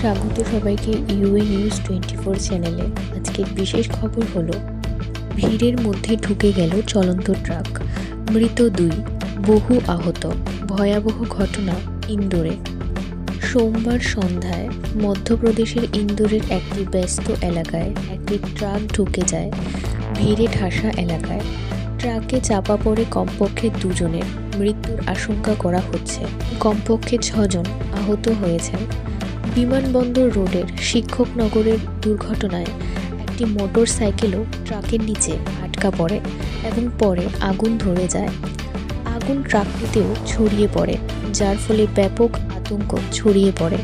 স্বাগত সবাইকে UA news 24 চ্যানেলে। আজকের বিশেষ খবর হলো ভিড়ের মধ্যে ঢুকে গেল চলন্ত ট্রাক, মৃত 2, বহু আহত। ভয়াবহ ঘটনা ইন্দোরে। সোমবার সন্ধ্যায় মধ্যপ্রদেশের ইন্দোরের একটি ব্যস্ত এলাকায় একটি ট্রাক ঢুকে যায় ভিড়ে ঠাসা এলাকায়। ট্রাকে চাপা পড়ে কমপক্ষে 2 জনের মৃত্যুর আশঙ্কা করা হচ্ছে। কমপক্ষে 6 জন আহত হয়েছেন। বিমানবন্দর রোডের শিক্ষকনগরের দুর্ঘটনায় একটি মোটর সাইকেলও ট্রাকের নিচে আটকা পড়ে এবং পরে আগুন ধরে যায়। আগুন ট্রাকটিতেও ছড়িয়ে পড়ে, যার ফলে ব্যাপক আতঙ্ক ছড়িয়ে পড়ে।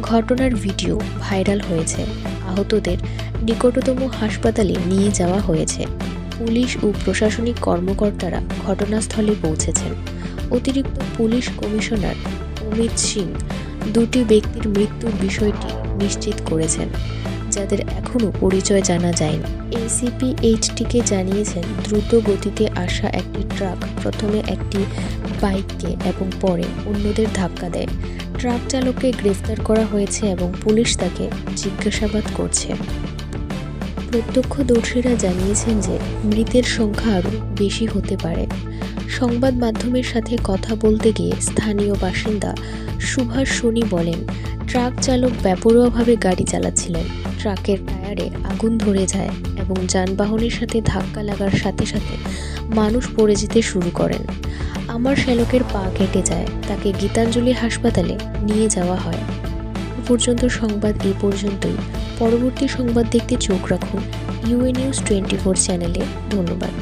ঘটনার ভিডিও ভাইরাল হয়েছে। আহতদের নিকটতম হাসপাতালে নিয়ে যাওয়া হয়েছে। পুলিশ ও প্রশাসনিক কর্মকর্তারা ঘটনাস্থলে পৌঁছেছেন। অতিরিক্ত পুলিশ কমিশনার অমিত সিং 2টি ব্যক্তির মৃত্যুর বিষয়টি নিশ্চিত করেছেন, যাদের এখনও পরিচয় জানা যায়নি। এসিপি এইচটিকে জানিয়েছেন, দ্রুত গতিতে আসা একটি ট্রাক প্রথমে একটি বাইককে এবং পরে অন্যদের ধাক্কা দেয়। ট্রাক চালককে গ্রেফতার করা হয়েছে এবং পুলিশ তাকে জিজ্ঞাসাবাদ করছে। প্রত্যক্ষদর্শীরা জানিয়েছেন যে মৃতের সংখ্যা আরও বেশি হতে পারে। সংবাদ মাধ্যমের সাথে কথা বলতে গিয়ে স্থানীয় বাসিন্দা সুভাষ সোনি বলেন, ট্রাক চালক বেপরোয়াভাবে গাড়ি চালাচ্ছিলেন। ট্রাকের টায়ারে আগুন ধরে যায় এবং যানবাহনের সাথে ধাক্কা লাগার সাথে সাথে মানুষ পড়ে যেতে শুরু করেন। আমার শ্যালকের পা কেটে যায়, তাকে গীতাঞ্জলি হাসপাতালে নিয়ে যাওয়া হয়। পর্যন্ত সংবাদ এই পর্যন্তই। পরবর্তী সংবাদ দেখতে চোখ রাখুন ইউএ নিউজ 24 চ্যানেলে। ধন্যবাদ।